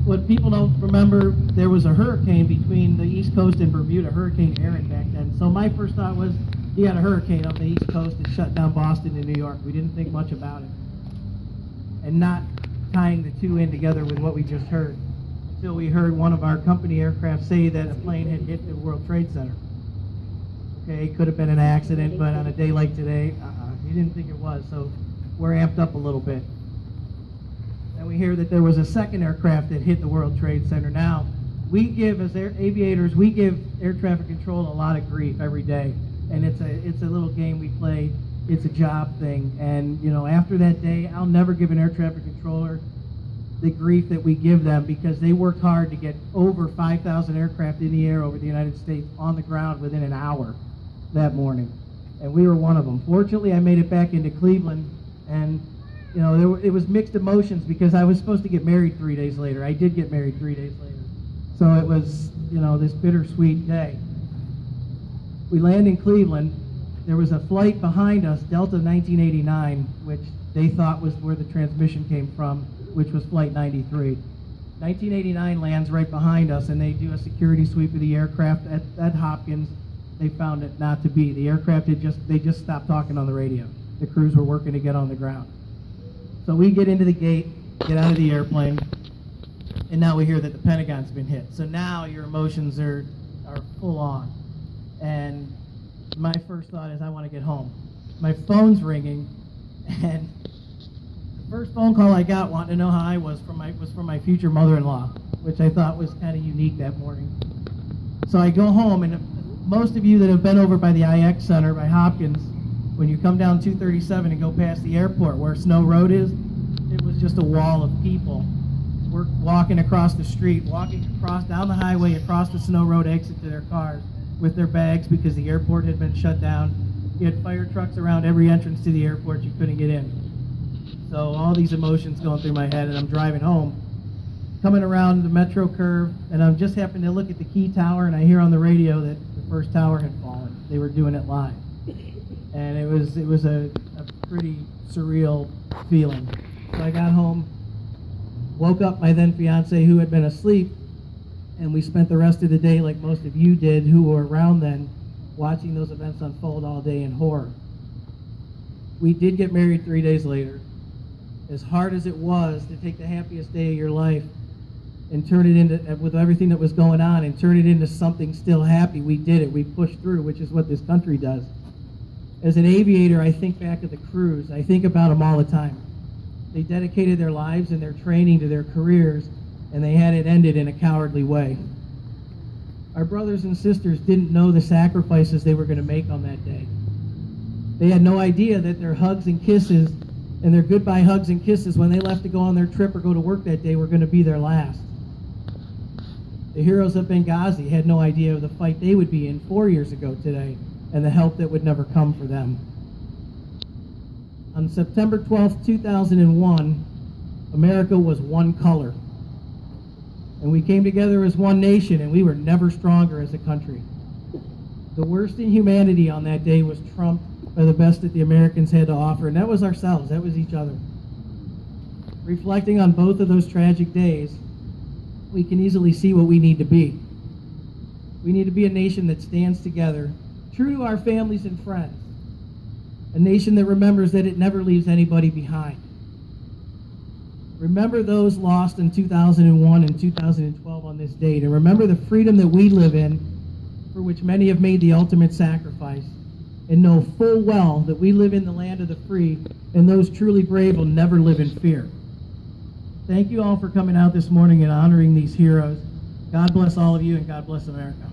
what people don't remember, there was a hurricane between the East Coast and Bermuda, Hurricane Aaron back then. So my first thought was, you got a hurricane up the East Coast and shut down Boston and New York. We didn't think much about it. And not tying the two in together with what we just heard, until we heard one of our company aircraft say that a plane had hit the World Trade Center. Okay, could have been an accident, but on a day like today, we didn't think it was, so we're amped up a little bit. And we hear that there was a second aircraft that hit the World Trade Center. Now, we give, as aviators, we give air traffic control a lot of grief every day, and it's a little game we play. It's a job thing, and you know, after that day, I'll never give an air traffic controller the grief that we give them, because they worked hard to get over 5,000 aircraft in the air over the United States on the ground within an hour that morning, and we were one of them. Fortunately, I made it back into Cleveland, and you know, it was mixed emotions, because I was supposed to get married 3 days later. I did get married 3 days later, so it was, you know, this bittersweet day. We land in Cleveland. There was a flight behind us, Delta 1989, which they thought was where the transmission came from, which was Flight 93. 1989 lands right behind us, and they do a security sweep of the aircraft at Hopkins. They found it not to be. The aircraft they just stopped talking on the radio. The crews were working to get on the ground. So we get into the gate, get out of the airplane, and now we hear that the Pentagon's been hit. So now your emotions are full on. And my first thought is, I want to get home. My phone's ringing, and the first phone call I got wanting to know how I was from my future mother-in-law, which I thought was kind of unique that morning. So I go home, and most of you that have been over by the IX Center by Hopkins, when you come down 237 and go past the airport where Snow Road is, it was just a wall of people. We're walking across the street, walking across down the highway, across the Snow Road exit to their cars with their bags, because the airport had been shut down. You had fire trucks around every entrance to the airport. You couldn't get in. So all these emotions going through my head, and I'm driving home, coming around the Metro curve, and I'm just happening to look at the Key Tower, and I hear on the radio that the first tower had fallen. They were doing it live. And it was a pretty surreal feeling. So I got home, woke up my then fiance, who had been asleep, and we spent the rest of the day, like most of you did who were around then, watching those events unfold all day in horror. We did get married 3 days later. As hard as it was to take the happiest day of your life and turn it into, with everything that was going on, and turn it into something still happy, we did it. We pushed through, which is what this country does. As an aviator, I think back at the crews. I think about them all the time. They dedicated their lives and their training to their careers, and they had it ended in a cowardly way. Our brothers and sisters didn't know the sacrifices they were going to make on that day. They had no idea that their hugs and kisses, and their goodbye hugs and kisses when they left to go on their trip or go to work that day, were going to be their last. The heroes of Benghazi had no idea of the fight they would be in 4 years ago today, and the help that would never come for them. On September 12th, 2001, America was one color. And we came together as one nation, and we were never stronger as a country. The worst in humanity on that day was trumped by the best that the Americans had to offer, and that was ourselves, that was each other. Reflecting on both of those tragic days, we can easily see what we need to be. We need to be a nation that stands together, true to our families and friends. A nation that remembers that it never leaves anybody behind. Remember those lost in 2001 and 2012 on this date, and remember the freedom that we live in, for which many have made the ultimate sacrifice, and know full well that we live in the land of the free, and those truly brave will never live in fear. Thank you all for coming out this morning and honoring these heroes. God bless all of you, and God bless America.